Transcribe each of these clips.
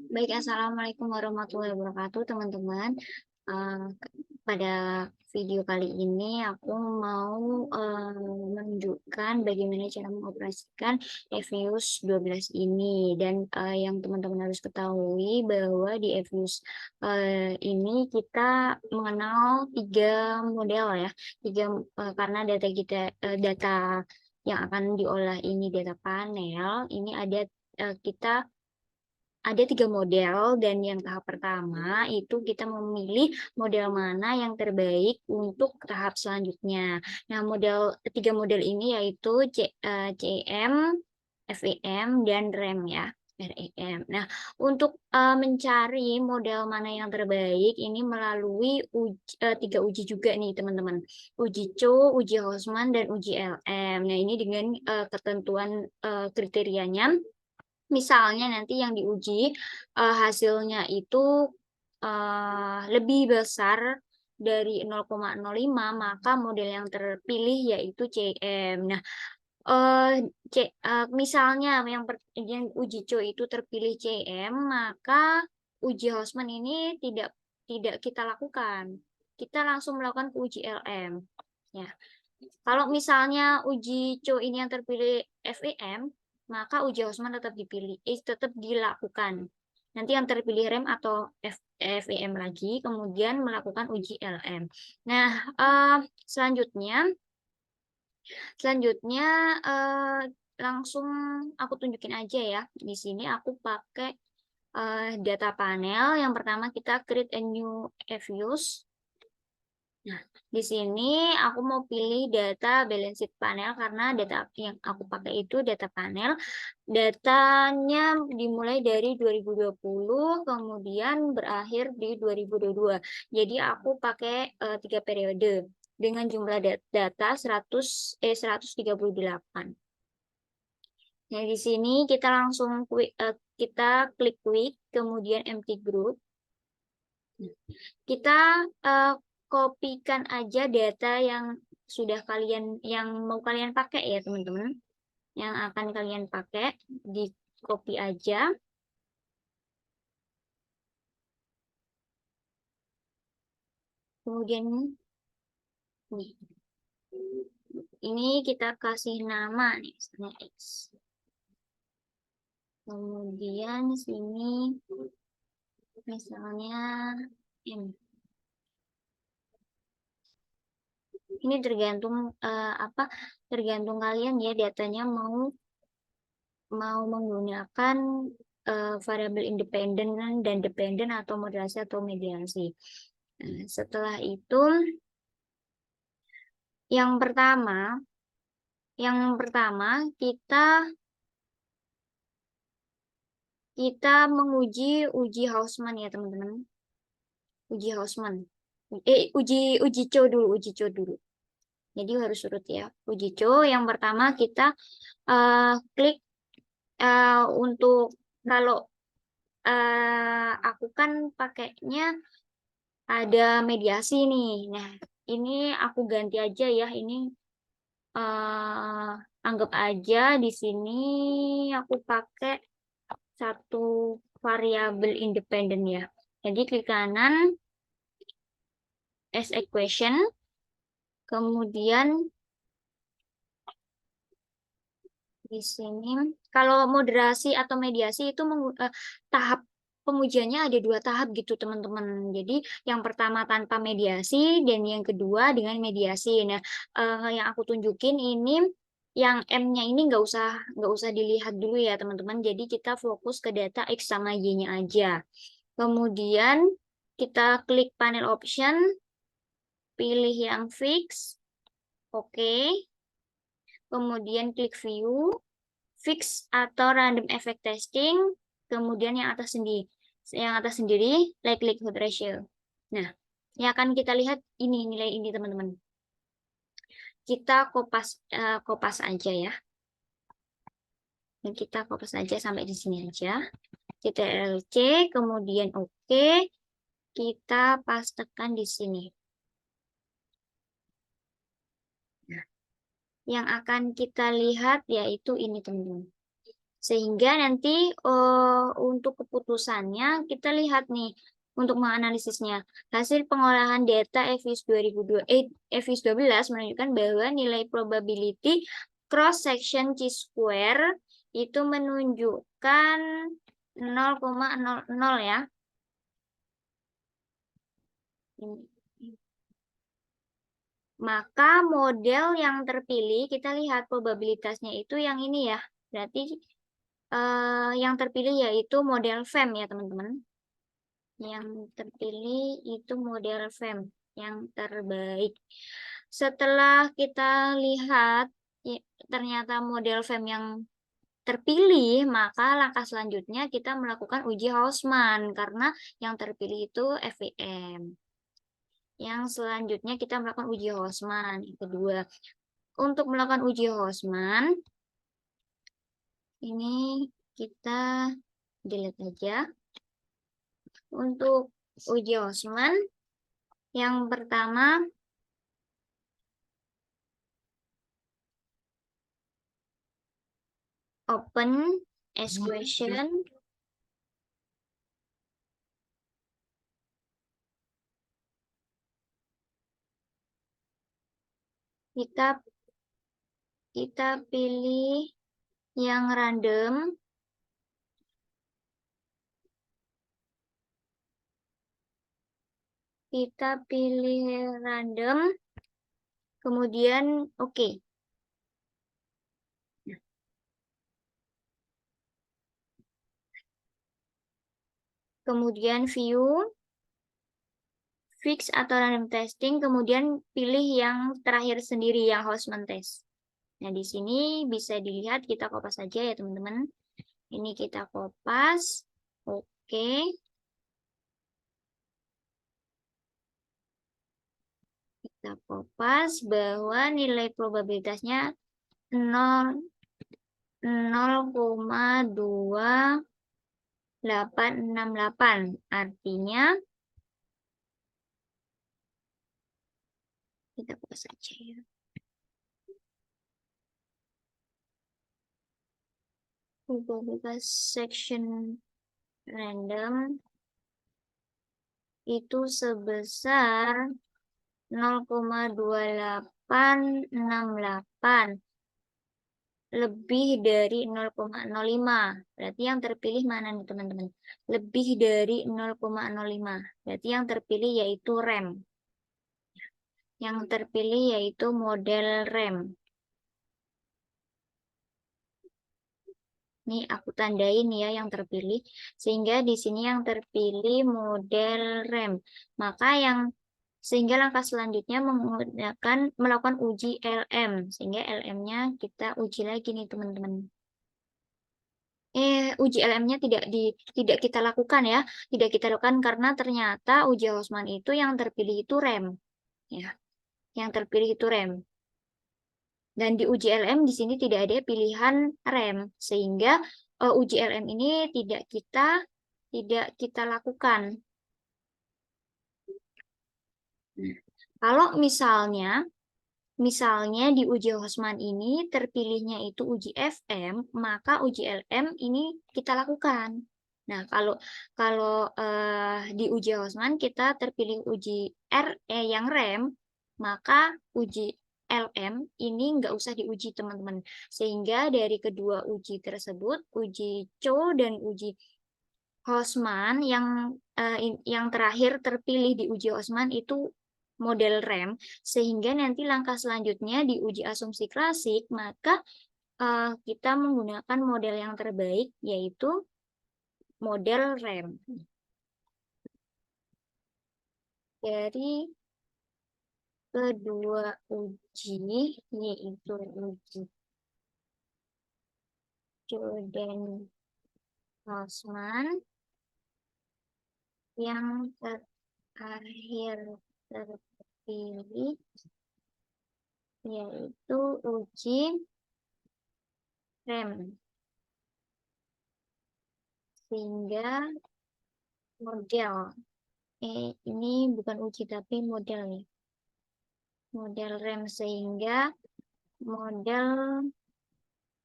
Baik, Assalamualaikum warahmatullahi wabarakatuh, teman-teman. Eh, Pada video kali ini aku mau menunjukkan bagaimana cara mengoperasikan Evius 12 ini. Dan yang teman-teman harus ketahui bahwa di Evius ini kita mengenal tiga model ya, karena data data yang akan diolah ini data panel. Ini kita ada tiga model, dan yang tahap pertama itu kita memilih model mana yang terbaik untuk tahap selanjutnya. Nah, tiga model ini yaitu CEM, FEM, dan REM ya. REM. Nah, untuk mencari model mana yang terbaik ini melalui tiga uji juga nih teman-teman. Uji CHO, uji Hausman, dan uji LM. Nah, ini dengan ketentuan kriterianya. Misalnya nanti yang diuji hasilnya itu lebih besar dari 0,05, maka model yang terpilih yaitu CM. Nah, eh, misalnya yang uji CO itu terpilih CM, maka uji Hausman ini tidak tidak kita lakukan. Kita langsung melakukan ke uji LM. Ya. Kalau misalnya uji CO ini yang terpilih FEM, maka uji Hausman tetap dilakukan. Nanti yang terpilih REM atau FEM lagi, kemudian melakukan uji LM. Nah, selanjutnya langsung aku tunjukin aja ya. Di sini aku pakai data panel. Yang pertama kita create a new Evius. Nah, di sini aku mau pilih data balance sheet panel karena data yang aku pakai itu data panel. Datanya dimulai dari 2020, kemudian berakhir di 2022. Jadi aku pakai 3 periode dengan jumlah data 138. Nah, di sini kita langsung kita klik quick, kemudian empty group. Kita eh, kopikan aja data yang mau kalian pakai ya teman-teman. Yang akan kalian pakai, di copy aja. Kemudian nih, ini kita kasih nama nih, misalnya X. Kemudian sini misalnya M. Ini tergantung kalian ya, datanya mau menggunakan variabel independen dan dependen, atau moderasi atau mediasi. Nah, setelah itu yang pertama kita menguji uji Hausman ya teman-teman. Uji Hausman. Uji CO dulu. Jadi harus urut ya. Uji CO yang pertama kita klik untuk, kalau aku kan pakainya ada mediasi nih. Nah, ini aku ganti aja ya. Ini anggap aja di sini aku pakai satu variabel independen ya. Jadi klik kanan, as equation, kemudian di sini kalau moderasi atau mediasi itu tahap pengujiannya ada 2 tahap gitu teman-teman. Jadi yang pertama tanpa mediasi, dan yang kedua dengan mediasi. Nah, yang aku tunjukin ini, yang M-nya ini nggak usah dilihat dulu ya teman-teman. Jadi kita fokus ke data X sama Y-nya aja. Kemudian kita klik panel option, pilih yang fix, oke. Kemudian klik view, fix atau random effect testing, kemudian yang atas sendiri likelihood ratio. Nah, yang akan kita lihat ini nilai ini teman-teman. Kita kopas aja ya. Dan kita kopas aja sampai di sini aja. CTRL-C, kemudian oke. Kita pastekan di sini. Nah, yang akan kita lihat yaitu ini teman-teman. Sehingga nanti untuk keputusannya kita lihat nih untuk menganalisisnya. Hasil pengolahan data EVIS 12 menunjukkan bahwa nilai probability cross section chi-square itu menunjukkan 0,00 ya. Maka model yang terpilih, kita lihat probabilitasnya itu yang ini ya. Berarti yang terpilih yaitu model FEM ya teman-teman. Yang terpilih itu model FEM yang terbaik. Setelah kita lihat ternyata model FEM yang terpilih, maka langkah selanjutnya kita melakukan uji Hausmann karena yang terpilih itu FEM. Yang selanjutnya kita melakukan uji Hausmann. Yang kedua, untuk melakukan uji Hausmann, ini kita delete aja. Untuk uji Hausmann, yang pertama, open as question. Kita pilih yang random. Kita pilih random. Kemudian oke. Kemudian view, fix atau random testing, kemudian pilih yang terakhir sendiri, yang Hausmann test. Nah, di sini bisa dilihat, kita kopas saja ya teman-teman. Ini kita kopas. Oke. Kita kopas bahwa nilai probabilitasnya 0,2868. Artinya, kita kopas saja ya. Probabilitas section random itu sebesar 0,2868, lebih dari 0,05. Berarti yang terpilih mana nih teman-teman? Lebih dari 0,05. Berarti yang terpilih yaitu REM. Yang terpilih yaitu model REM. Ini aku tandain ya yang terpilih. Sehingga di sini yang terpilih model REM. Maka sehingga langkah selanjutnya melakukan uji LM. Sehingga LM-nya kita uji lagi nih teman-teman. Uji LM-nya tidak kita lakukan ya. Tidak kita lakukan karena ternyata uji Hausmann itu yang terpilih itu REM. Ya. Yang terpilih itu REM. Dan di uji LM di sini tidak ada pilihan REM, sehingga uji LM ini tidak kita lakukan. Nah, kalau misalnya di uji Hausmann ini terpilihnya itu uji FM, maka uji LM ini kita lakukan. Nah, kalau di uji Hausmann kita terpilih uji yang REM, maka uji LM ini nggak usah diuji teman-teman. Sehingga dari kedua uji tersebut, uji CHO dan uji Hausmann yang terakhir terpilih di uji Hausmann itu model REM, sehingga nanti langkah selanjutnya di uji asumsi klasik, maka kita menggunakan model yang terbaik, yaitu model REM. Dari kedua uji, yaitu uji Jordan Hausmann, yang terakhir terpilih yaitu uji REM. Sehingga model, ini bukan uji tapi model nih. Model REM, sehingga model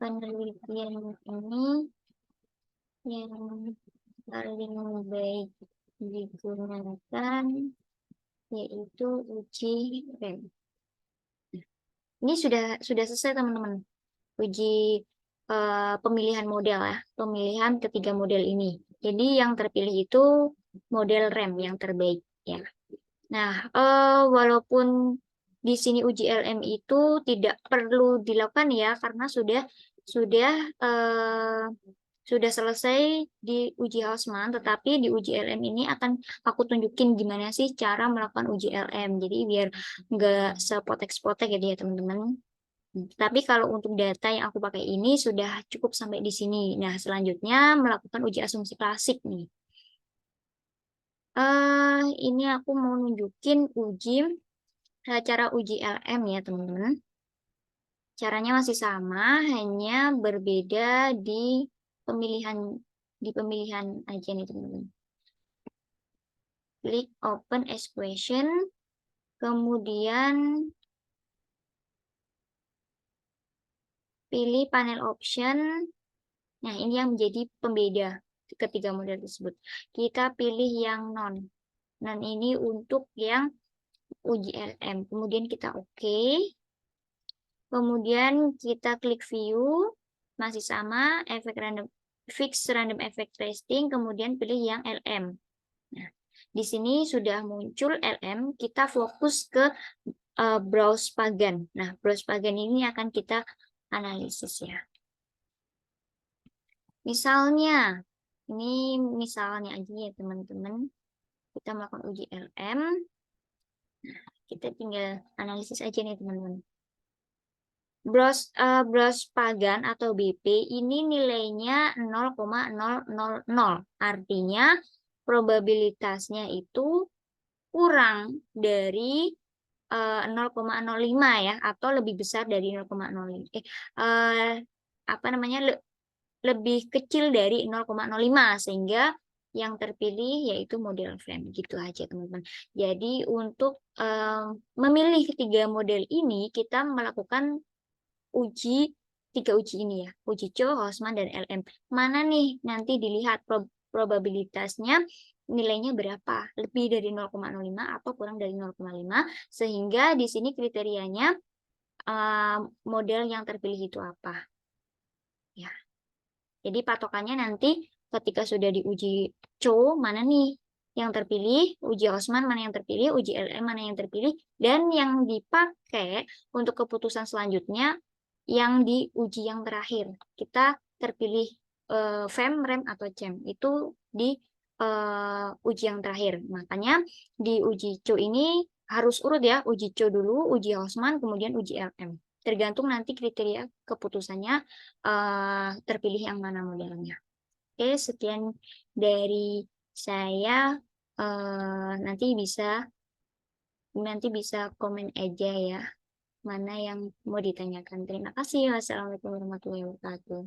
penelitian ini yang paling baik digunakan yaitu uji rem. Ini sudah selesai teman-teman, uji pemilihan model ya, pemilihan ketiga model ini. Jadi yang terpilih itu model rem yang terbaik ya. Nah, walaupun di sini uji LM itu tidak perlu dilakukan ya, karena sudah selesai di uji Hausmann, tetapi di uji LM ini akan aku tunjukin gimana sih cara melakukan uji LM. Jadi biar nggak sepotek-potek gitu ya teman-teman. Tapi kalau untuk data yang aku pakai ini sudah cukup sampai di sini. Nah, selanjutnya melakukan uji asumsi klasik nih. Ini aku mau nunjukin cara uji LM ya teman-teman. Caranya masih sama, hanya berbeda pemilihan di pemilihan aja nih teman-teman. Klik open as question, kemudian pilih panel option. Nah, ini yang menjadi pembeda ketiga model tersebut. Kita pilih yang non. Non ini untuk yang uji LM. Kemudian kita oke. Kemudian kita klik view. Masih sama, fix random effect testing. Kemudian pilih yang LM. Nah, di sini sudah muncul LM. Kita fokus ke browse pagan. Nah, browse pagan ini akan kita analisis ya. Misalnya, ini misalnya aja ya teman-teman, kita melakukan uji LM, kita tinggal analisis aja nih teman-teman. Browse pagan atau BP ini nilainya 0,000, artinya probabilitasnya itu kurang dari 0,05 ya, atau lebih besar dari 0,05. Apa namanya, lebih kecil dari 0,05 sehingga yang terpilih yaitu model frame. Gitu aja teman-teman. Jadi untuk memilih ketiga model ini kita melakukan tiga uji ini ya, uji Cho, Hausmann, dan LM. Mana nih nanti dilihat probabilitasnya nilainya berapa, lebih dari 0,05 atau kurang dari 0,5, sehingga di sini kriterianya model yang terpilih itu apa ya. Jadi patokannya nanti ketika sudah diuji Cho, mana nih yang terpilih, uji Hausmann mana yang terpilih, uji LM mana yang terpilih, dan yang dipakai untuk keputusan selanjutnya yang diuji yang terakhir. Kita terpilih FEM, REM, atau CEM. Itu di uji yang terakhir. Makanya di uji Cho ini harus urut ya, uji Cho dulu, uji Hausmann, kemudian uji LM. Tergantung nanti kriteria keputusannya terpilih yang mana modelnya. Oke, sekian dari saya. Nanti bisa komen aja ya mana yang mau ditanyakan. Terima kasih. Wassalamualaikum warahmatullahi wabarakatuh.